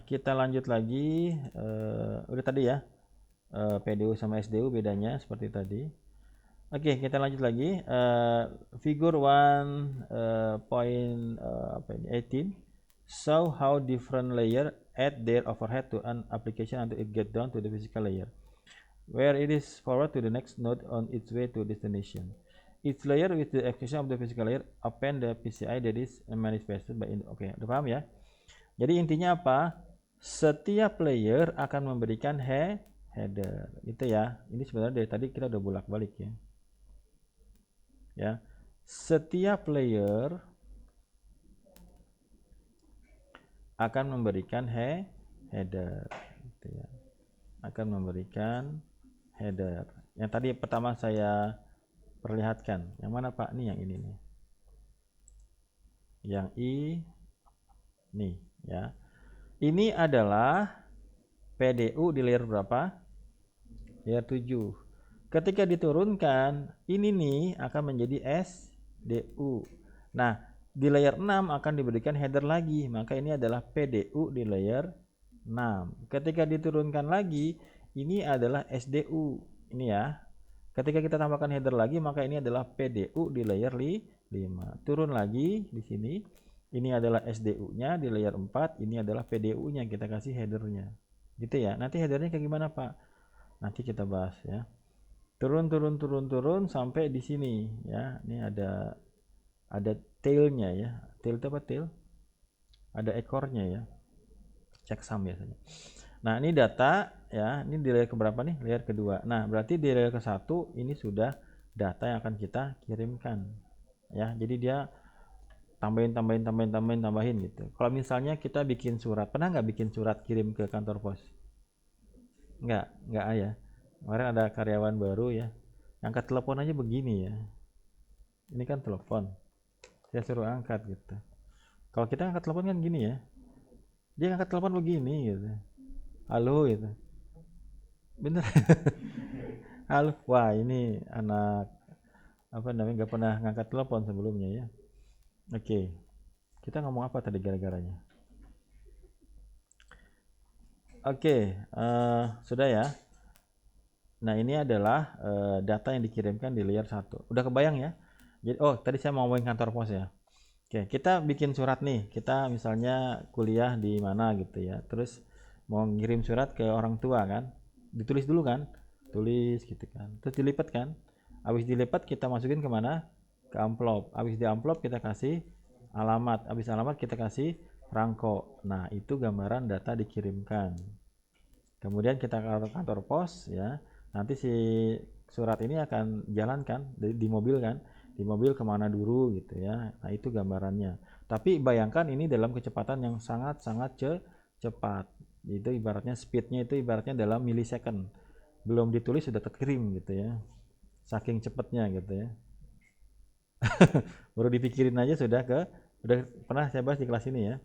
Kita lanjut lagi. Udah tadi ya, PDU sama SDU bedanya seperti tadi. Oke, kita lanjut lagi. Figure 1.18 show how different layer add their overhead to an application until it get down to the physical layer, where it is forward to the next node on its way to destination. Each layer with the execution of the physical layer append the PCI that is manifested by. Oke, udah paham ya? Jadi intinya apa? Setiap layer akan memberikan header. Itu ya. Ini sebenarnya dari tadi kita udah bolak-balik ya. Ya. Setiap layer akan memberikan header. Gitu ya. Akan memberikan header. Yang tadi pertama saya perlihatkan. Yang mana Pak? Nih yang ini nih. Yang nih ya. Ini adalah PDU di layer berapa? Layer 7. Ketika diturunkan, ini nih akan menjadi SDU. Nah, di layer 6 akan diberikan header lagi, maka ini adalah PDU di layer 6. Ketika diturunkan lagi, ini adalah SDU. Ini ya. Ketika kita tambahkan header lagi, maka ini adalah PDU di layer 5. Turun lagi di sini. Ini adalah SDU-nya di layer 4, ini adalah PDU-nya, kita kasih header-nya. Gitu ya. Nanti header-nya kayak gimana, Pak? Nanti kita bahas ya. Turun sampai di sini ya. Ini ada tail-nya ya. Tail itu apa tail? Ada ekornya ya. Checksum biasanya. Nah, ini data ya. Ini di layer keberapa nih? Layer kedua. Nah, berarti di layer ke-1 ini sudah data yang akan kita kirimkan. Ya, jadi dia tambahin gitu. Kalau misalnya kita bikin surat, pernah nggak bikin surat kirim ke kantor pos? Nggak ya. Kemarin ada karyawan baru ya, angkat telepon aja begini ya. Ini kan telepon, saya suruh angkat gitu. Kalau kita angkat telepon kan gini ya, dia angkat telepon begini gitu. Halo gitu. Bener. Halo. Wah, ini anak apa namanya, nggak pernah ngangkat telepon sebelumnya ya. Oke. Kita ngomong apa tadi gara-garanya? Oke, sudah ya. Nah, ini adalah data yang dikirimkan di layer 1. Udah kebayang ya? Jadi, tadi saya mau ngomongin kantor pos ya. Oke, kita bikin surat nih. Kita misalnya kuliah di mana gitu ya. Terus mau ngirim surat ke orang tua kan. Ditulis dulu kan? Tulis gitu kan. Terus dilipat kan? Habis dilipat kita masukin kemana? Ke amplop. Habis di amplop kita kasih alamat. Habis alamat kita kasih perangko. Nah, itu gambaran data dikirimkan. Kemudian kita ke kantor pos ya. Nanti si surat ini akan jalankan di mobil kan, di mobil kemana dulu gitu ya. Nah, itu gambarannya. Tapi bayangkan ini dalam kecepatan yang sangat cepat. Itu ibaratnya speednya itu ibaratnya dalam milisecond. Belum ditulis sudah terkirim gitu ya. Saking cepatnya gitu ya. Baru dipikirin aja udah pernah saya bahas di kelas ini ya.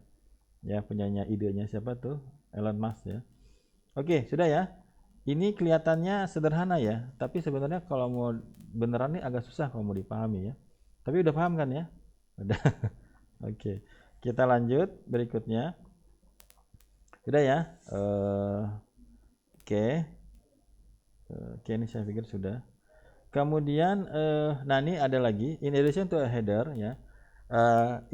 Ya, punyanya idenya siapa tuh? Elon Musk ya. Oke, sudah ya. Ini kelihatannya sederhana ya, tapi sebenarnya kalau mau beneran nih agak susah kalau mau dipahami ya. Tapi udah paham kan ya? Udah. Oke. Kita lanjut berikutnya. Sudah ya? Oke. Oke, ini saya pikir sudah. Kemudian nah ini ada lagi in addition to a header ya.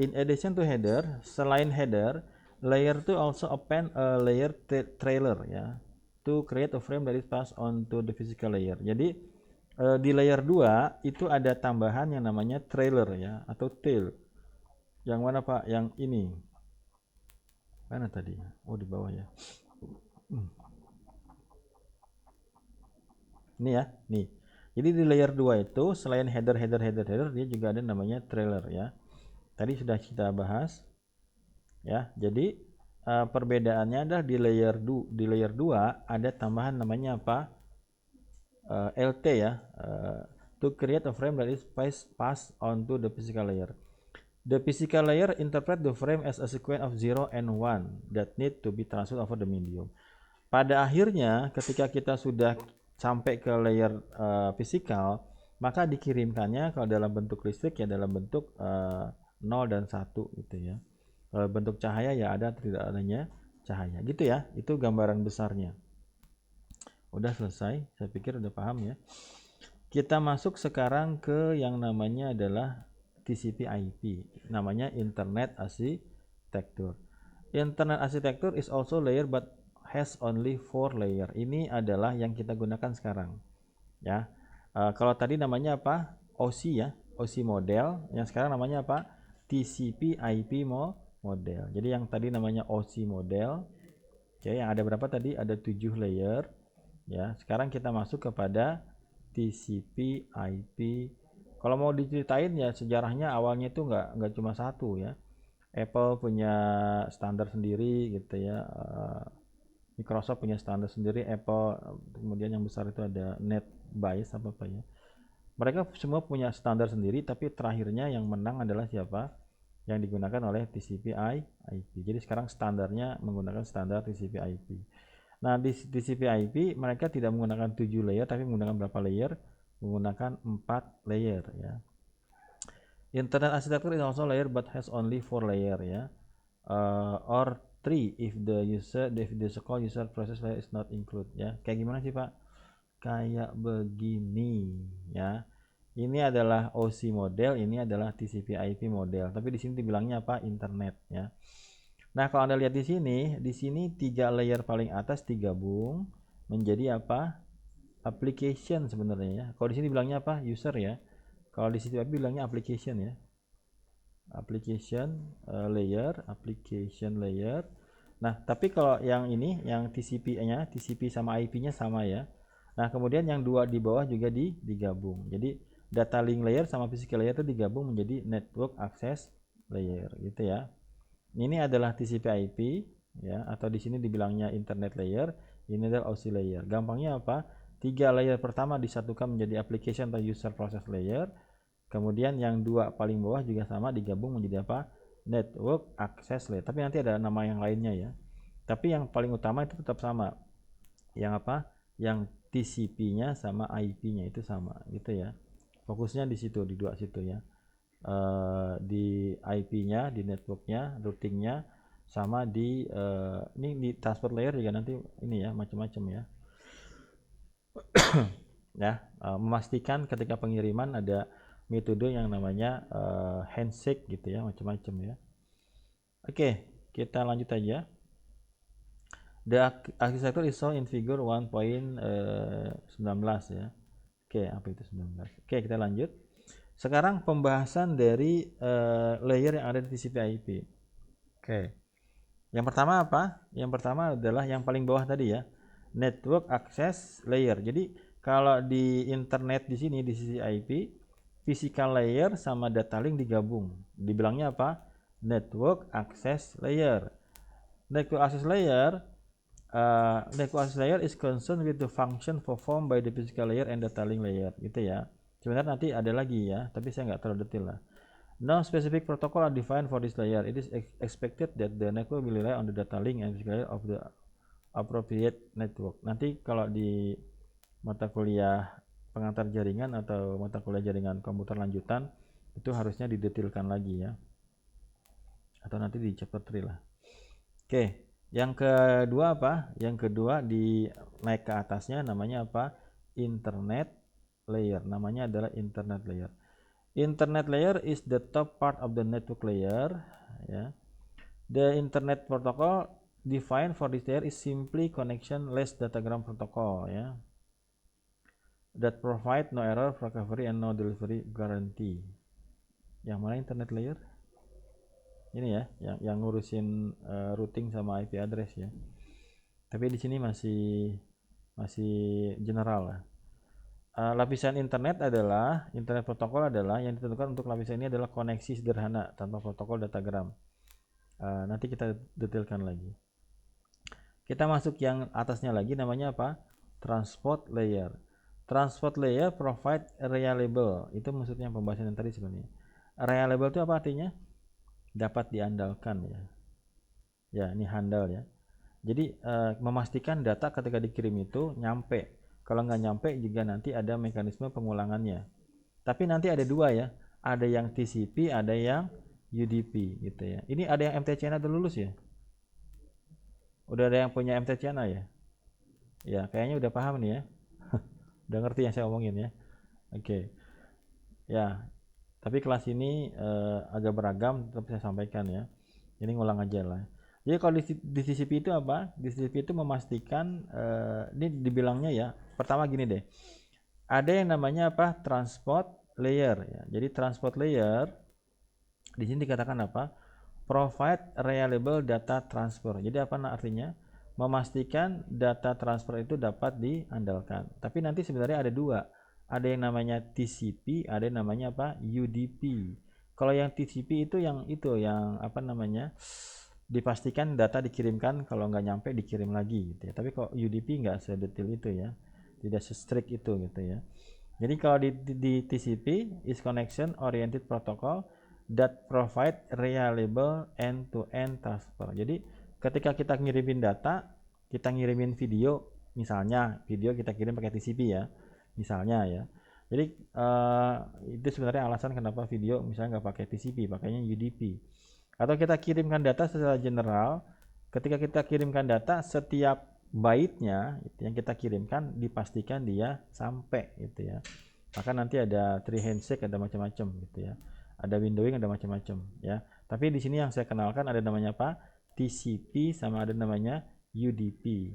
In addition to header, selain header, layer 2 also append a layer trailer ya, to create a frame that is passed on to the physical layer. Jadi di layer 2 itu ada tambahan yang namanya trailer ya, atau tail. Yang mana Pak? Yang ini. Mana tadi? Oh, di bawah ya. Ini ya, nih. Jadi di layer 2 itu selain header dia juga ada namanya trailer ya. Tadi sudah kita bahas ya. Jadi perbedaannya adalah di layer 2 ada tambahan namanya apa? LT ya. To create a frame that is passed onto the physical layer. The physical layer interpret the frame as a sequence of 0 and 1 that need to be transferred over the medium. Pada akhirnya ketika kita sudah sampai ke layer fisikal, maka dikirimkannya kalau dalam bentuk listrik ya dalam bentuk 0 dan 1 gitu ya. Kalau bentuk cahaya ya ada atau tidak adanya cahaya. Gitu ya, itu gambaran besarnya. Udah selesai, saya pikir udah paham ya. Kita masuk sekarang ke yang namanya adalah TCP/IP, namanya Internet Architecture. Internet Architecture is also layer but has only 4 layer. Ini adalah yang kita gunakan sekarang, ya. Kalau tadi namanya apa? OSI ya, OSI model. Yang sekarang namanya apa? TCP/IP model. Jadi yang tadi namanya OSI model, oke, yang ada berapa tadi? Ada 7 layer, ya. Sekarang kita masuk kepada TCP/IP. Kalau mau diceritain ya sejarahnya awalnya itu nggak cuma satu ya. Apple punya standar sendiri gitu ya. Microsoft punya standar sendiri, Apple, kemudian yang besar itu ada NetBIOS apa ya. Mereka semua punya standar sendiri, tapi terakhirnya yang menang adalah siapa? Yang digunakan oleh TCP/IP. Jadi sekarang standarnya menggunakan standar TCP/IP. Nah, di TCP/IP mereka tidak menggunakan 7 layer, tapi menggunakan berapa layer? Menggunakan 4 layer ya. Internet architecture is also layer but has only 4 layer ya. Or 3 if the call user process layer is not include ya. Kayak gimana sih, Pak? Kayak begini ya. Ini adalah OSI model, ini adalah TCP/IP model. Tapi di sini dibilangnya apa? Internet ya. Nah, kalau Anda lihat di sini 3 layer paling atas digabung menjadi apa? Application sebenarnya ya. Kalau di sini bilangnya apa? User ya. Kalau di TCP/IP bilangnya application ya. Application layer. Nah, tapi kalau yang ini, yang TCP-nya, TCP sama IP-nya sama ya. Nah, kemudian yang dua di bawah juga digabung. Jadi data link layer sama physical layer itu digabung menjadi network access layer gitu ya. Ini adalah TCP/IP ya, atau di sini dibilangnya internet layer. Ini adalah OSI layer. Gampangnya apa? 3 layer pertama disatukan menjadi application atau user process layer. Kemudian yang dua paling bawah juga sama digabung menjadi apa? Network access layer. Tapi nanti ada nama yang lainnya ya. Tapi yang paling utama itu tetap sama. Yang apa? Yang TCP-nya sama IP-nya itu sama gitu ya. Fokusnya di situ, di dua situ ya. Di IP-nya, di networknya, routingnya, sama di ini di transport layer juga nanti ini ya macam-macam ya. Ya, memastikan ketika pengiriman ada metode yang namanya handshake gitu ya, macam-macam ya. Oke, kita lanjut aja. The architecture is shown in figure 1.19 ya. Oke, apa itu 19? Oke, kita lanjut. Sekarang pembahasan dari layer yang ada di TCP/IP. Oke. Yang pertama apa? Yang pertama adalah yang paling bawah tadi ya. Network access layer. Jadi kalau di internet di sini di sisi IP, physical layer sama data link digabung. Dibilangnya apa? Network access layer. Network access layer is concerned with the function performed by the physical layer and data link layer gitu ya. Sebenarnya nanti ada lagi ya, tapi saya nggak terlalu detail lah. No specific protocol are defined for this layer. It is expected that the network will rely on the data link and physical layer of the appropriate network. Nanti kalau di mata kuliah pengantar jaringan atau mata kuliah jaringan komputer lanjutan itu harusnya didetailkan lagi ya. Atau nanti di chapter 3 lah. Oke, yang kedua apa? Yang kedua di naik ke atasnya namanya apa? Internet layer. Namanya adalah internet layer. Internet layer is the top part of the network layer ya. The internet protocol defined for this layer is simply connection-less datagram protocol ya. That provide no error recovery and no delivery guarantee. Yang mana internet layer? Ini ya, yang ngurusin routing sama IP address ya. Tapi di sini masih general lah. Lapisan internet protokol adalah yang ditentukan untuk lapisan ini adalah koneksi sederhana tanpa protokol datagram. Nanti kita detailkan lagi. Kita masuk yang atasnya lagi namanya apa? Transport layer. Transport layer provide reliable. Itu maksudnya pembahasan yang tadi sebenarnya. Reliable itu apa artinya? Dapat diandalkan ya. Ya, ini handal ya. Jadi memastikan data ketika dikirim itu nyampe. Kalau nggak nyampe juga nanti ada mekanisme pengulangannya. Tapi nanti ada dua ya. Ada yang TCP, ada yang UDP gitu ya. Ini ada yang MTCN udah lulus ya? Udah ada yang punya MTCNA ya? Ya, kayaknya udah paham nih ya. Udah ngerti yang saya omongin ya. Oke. Ya, tapi kelas ini agak beragam, tetap saya sampaikan ya. Ini ngulang aja lah. Jadi kalau di CCP itu apa? Di CCP itu memastikan ini dibilangnya ya. Pertama gini deh. Ada yang namanya apa? Transport layer ya. Jadi transport layer di sini dikatakan apa? Provide reliable data transfer. Jadi apa artinya? Memastikan data transfer itu dapat diandalkan. Tapi nanti sebenarnya ada dua. Ada yang namanya TCP, ada yang namanya apa? UDP. Kalau yang TCP itu yang apa namanya? Dipastikan data dikirimkan, kalau nggak nyampe dikirim lagi gitu ya. Tapi kalau UDP nggak sedetail itu ya. Tidak se-strict itu gitu ya. Jadi kalau di TCP is connection oriented protocol that provide reliable end-to-end transfer. Jadi ketika kita ngirimin data, kita ngirimin video, misalnya video kita kirim pakai TCP ya, misalnya ya. Jadi itu sebenarnya alasan kenapa video misalnya nggak pakai TCP, pakainya UDP. Atau kita kirimkan data secara general, ketika kita kirimkan data, setiap byte-nya yang kita kirimkan dipastikan dia sampai gitu ya. Maka nanti ada three handshake, ada macam-macam gitu ya. Ada windowing, ada macam-macam ya. Tapi di sini yang saya kenalkan ada namanya apa? TCP sama ada namanya UDP.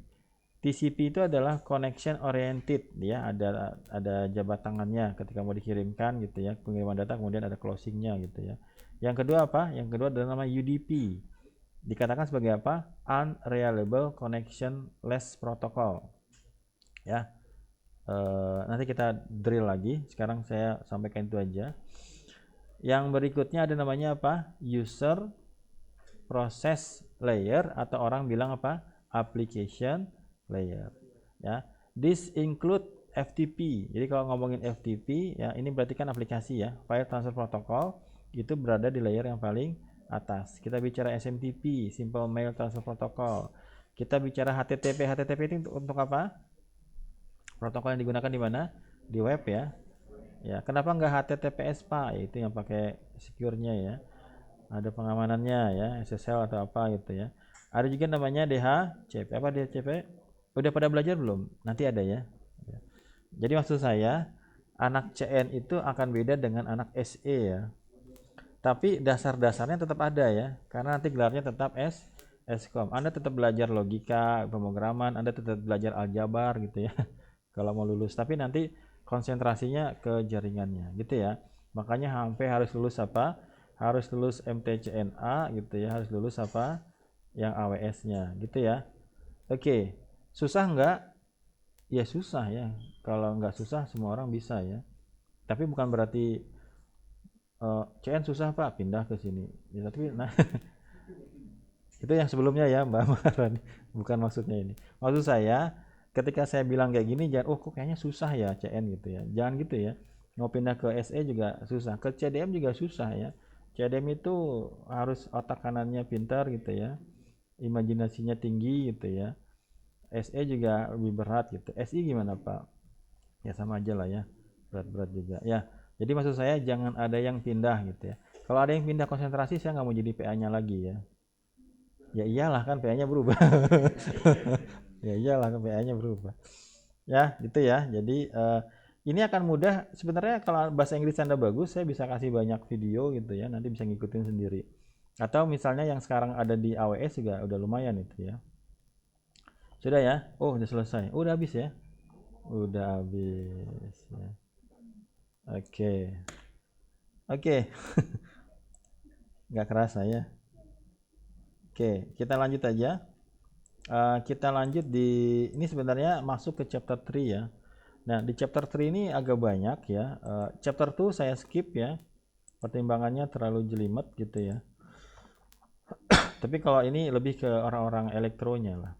TCP itu adalah connection oriented ya, ada jabat tangannya ketika mau dikirimkan gitu ya, pengiriman data, kemudian ada closingnya gitu ya. Yang kedua apa? Yang kedua adalah nama UDP. Dikatakan sebagai apa? Unreliable Connectionless Protocol. Ya. Nanti kita drill lagi. Sekarang saya sampaikan itu aja. Yang berikutnya ada namanya apa? User Process Layer atau orang bilang apa? Application Layer. Ya. This include FTP. Jadi kalau ngomongin FTP ya ini berarti kan aplikasi ya. File Transfer Protocol itu berada di layer yang paling atas. Kita bicara SMTP, Simple Mail Transfer Protocol. Kita bicara HTTP. HTTP itu untuk apa? Protokol yang digunakan di mana? Di web ya. Ya, kenapa nggak HTTPS Pak? Ya, itu yang pakai secure-nya ya. Ada pengamanannya ya, SSL atau apa gitu ya. Ada juga namanya DHCP. Apa DHCP? Udah pada belajar belum? Nanti ada ya. Jadi maksud saya, anak CN itu akan beda dengan anak SE ya. Tapi dasar-dasarnya tetap ada ya. Karena nanti gelarnya tetap Eskom. Anda tetap belajar logika, pemrograman, Anda tetap belajar aljabar gitu ya. Kalau mau lulus, tapi nanti konsentrasinya ke jaringannya gitu ya. Makanya sampai harus lulus apa? Harus lulus MTCNA gitu ya, harus lulus apa? Yang AWS-nya gitu ya. Oke. Susah nggak? Ya susah ya. Kalau nggak susah semua orang bisa ya. Tapi bukan berarti CN susah Pak, pindah ke sini. Ya, tapi nah itu yang sebelumnya ya Mbak Maharani. Bukan maksudnya ini. Maksud saya ketika saya bilang kayak gini jangan kok kayaknya susah ya CN gitu ya. Jangan gitu ya. Mau pindah ke SE juga susah, ke CDM juga susah ya. CDM itu harus otak kanannya pintar gitu ya. Imajinasinya tinggi gitu ya. SE juga lebih berat gitu. SI gimana Pak? Ya sama aja lah ya. Berat-berat juga. Ya. Jadi maksud saya jangan ada yang pindah gitu ya. Kalau ada yang pindah konsentrasi saya nggak mau jadi PA-nya lagi ya. Ya iyalah kan PA-nya berubah. Ya iyalah kan PA-nya berubah. Ya, gitu ya. Jadi ini akan mudah sebenarnya kalau bahasa Inggris Anda bagus, saya bisa kasih banyak video gitu ya. Nanti bisa ngikutin sendiri. Atau misalnya yang sekarang ada di AWS juga udah lumayan itu ya. Sudah ya? Oh, udah selesai. Udah habis ya? Udah habis ya. Oke. Oke, nggak kerasa ya. Oke, kita lanjut aja. Kita lanjut di ini sebenarnya masuk ke chapter 3 ya. Nah, di chapter 3 ini agak banyak ya. Chapter 2 saya skip ya. Pertimbangannya terlalu jelimet gitu ya. Tapi kalau ini lebih ke orang-orang elektronya lah.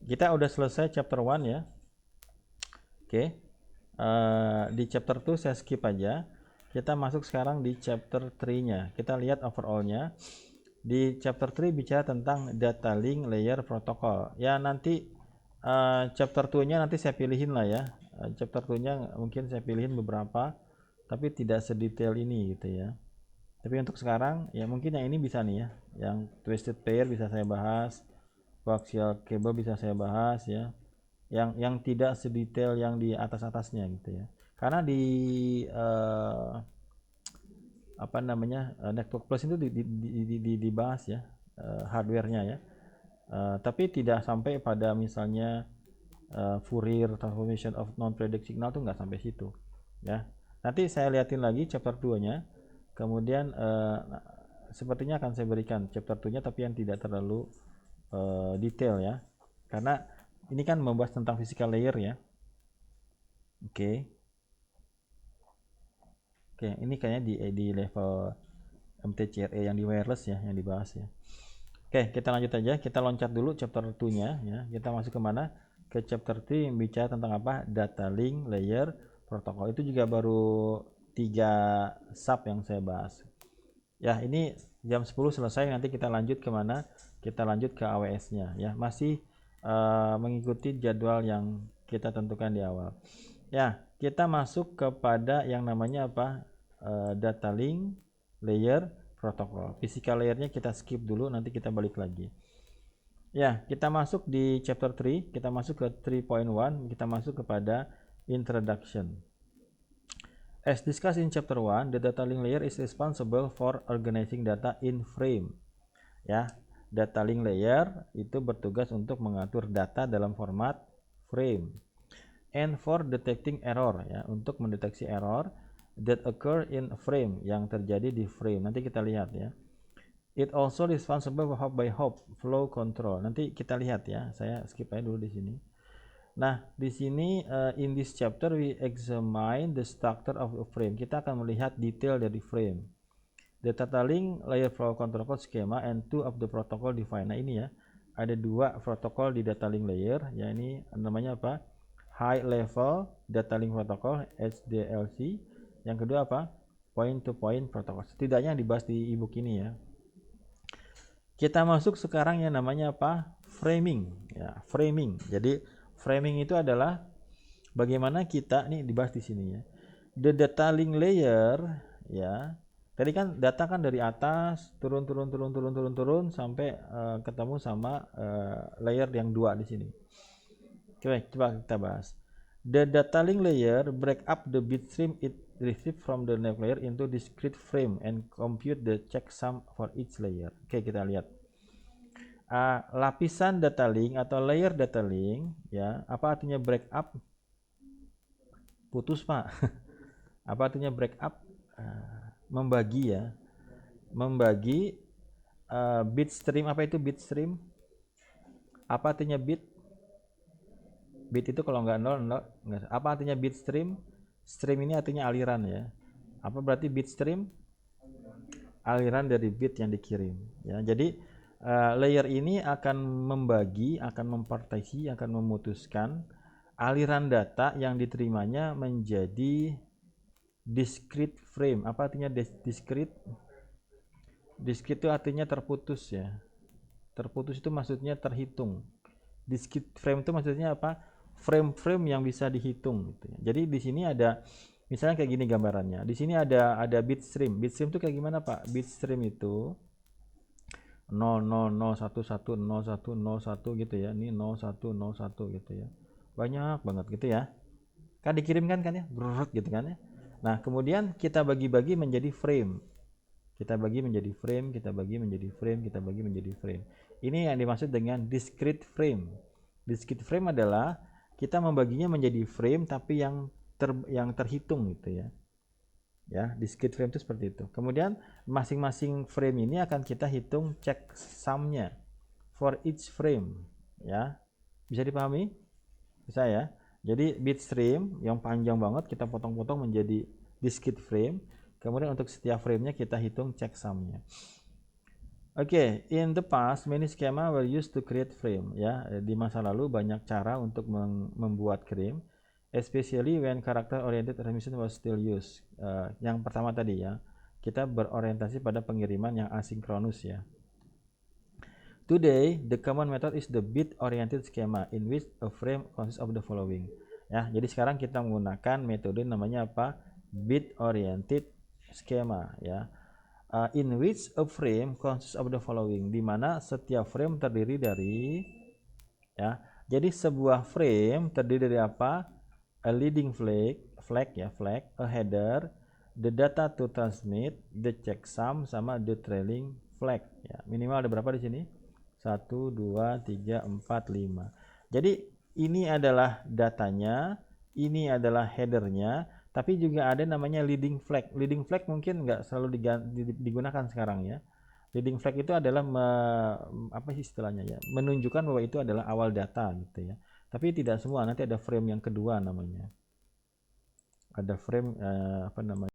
Kita udah selesai chapter 1 ya. Oke. Di chapter 2 saya skip aja. Kita masuk sekarang di chapter 3-nya. Kita lihat overall-nya. Di chapter 3 bicara tentang data link layer protocol. Ya nanti chapter 2-nya nanti saya pilihin lah ya. Chapter 2-nya mungkin saya pilihin beberapa, tapi tidak sedetail ini gitu ya. Tapi untuk sekarang ya mungkin yang ini bisa nih ya. Yang twisted pair bisa saya bahas. Coaxial cable bisa saya bahas ya. Yang tidak sedetail yang di atasnya gitu ya. Karena di apa namanya Network Plus itu dibahas ya hardware-nya ya. Tapi tidak sampai pada misalnya Fourier transformation of non-periodic signal tuh nggak sampai situ ya. Nanti saya liatin lagi chapter 2-nya. Kemudian sepertinya akan saya berikan chapter 2-nya tapi yang tidak terlalu detail ya. Karena ini kan membahas tentang physical layer ya. Oke. Oke, ini kayaknya di level MTCRE yang di wireless ya yang dibahas ya. Oke, kita lanjut aja. Kita loncat dulu chapter 2-nya ya. Kita masuk ke mana? Ke chapter 3 yang bicara tentang apa? Data link layer protokol. Itu juga baru 3 sub yang saya bahas. Ya, ini jam 10 selesai. Nanti kita lanjut ke mana? Kita lanjut ke AWS-nya ya. Masih mengikuti jadwal yang kita tentukan di awal. Ya, kita masuk kepada yang namanya apa? Data link layer protokol. Physical layernya kita skip dulu, nanti kita balik lagi. Ya, kita masuk di chapter 3, kita masuk ke 3.1, kita masuk kepada introduction. As discussed in chapter 1, the data link layer is responsible for organizing data in frame. Ya, data link layer itu bertugas untuk mengatur data dalam format frame. And for detecting error ya, untuk mendeteksi error that occur in frame, yang terjadi di frame. Nanti kita lihat ya. It also responsible for hop by hop flow control. Nanti kita lihat ya. Saya skip aja dulu di sini. Nah, di sini in this chapter we examine the structure of a frame. Kita akan melihat detail dari frame. The data link layer flow control code schema and two of the protocol defined. Nah, ini ya. Ada 2 protokol di data link layer. Ya, ini namanya apa? High level data link protocol HDLC. Yang kedua apa? Point to point protocol. Setidaknya dibahas di ebook ini ya. Kita masuk sekarang yang namanya apa? Framing ya, framing. Jadi framing itu adalah bagaimana kita nih dibahas di sini ya. The data link layer ya. Tadi kan data kan dari atas turun sampai ketemu sama layer yang 2 di sini. Coba kita bahas. The data link layer break up the bit stream it received from the network layer into discrete frame and compute the checksum for each layer. Oke, kita lihat. Lapisan data link atau layer data link ya. Apa artinya break up? Putus, Pak. Apa artinya break up? Membagi ya. Membagi bit stream. Apa itu bit stream? Apa artinya bit? Bit itu kalau nggak nol, nggak. Apa artinya bit stream? Stream ini artinya aliran ya. Apa berarti bit stream? Aliran dari bit yang dikirim ya. Jadi layer ini akan membagi, akan mempartisi, akan memutuskan aliran data yang diterimanya menjadi discrete frame. Apa artinya discrete? Discrete itu artinya terputus ya. Terputus itu maksudnya terhitung. Discrete frame itu maksudnya apa? Frame-frame yang bisa dihitung gitu ya. Jadi di sini ada misalnya kayak gini gambarannya. Di sini ada bit stream. Bit stream itu kayak gimana, Pak? Bit stream itu 00011010101 gitu ya. Ini 0101 gitu ya. Banyak banget gitu ya. Kan dikirimkan kan ya? Brrrr gitu kan ya. Nah, kemudian kita bagi-bagi menjadi frame. Kita bagi menjadi frame, kita bagi menjadi frame, kita bagi menjadi frame. Ini yang dimaksud dengan discrete frame. Discrete frame adalah kita membaginya menjadi frame tapi yang terhitung gitu ya. Ya, discrete frame itu seperti itu. Kemudian masing-masing frame ini akan kita hitung checksum-nya for each frame ya. Bisa dipahami? Bisa ya. Jadi bit stream yang panjang banget kita potong-potong menjadi discrete frame. Kemudian untuk setiap framenya kita hitung checksum-nya. Oke, in the past many schema were used to create frame ya. Di masa lalu banyak cara untuk membuat frame, especially when character oriented transmission was still used. Yang pertama tadi ya, kita berorientasi pada pengiriman yang asinkronus ya. Today, the common method is the bit oriented schema in which a frame consists of the following. Ya, jadi sekarang kita menggunakan metode namanya apa? Bit oriented schema ya. in which a frame consists of the following, di mana setiap frame terdiri dari, ya. Jadi sebuah frame terdiri dari apa? A leading flag, a header, the data to transmit, the checksum, sama the trailing flag. Ya, minimal ada berapa di sini? 1, 2, 3, 4, 5. Jadi ini adalah datanya, ini adalah headernya, tapi juga ada namanya leading flag. Leading flag mungkin nggak selalu digunakan sekarang ya. Leading flag itu adalah apa sih istilahnya ya? Menunjukkan bahwa itu adalah awal data gitu ya. Tapi tidak semua, nanti ada frame yang kedua namanya. Ada frame apa namanya?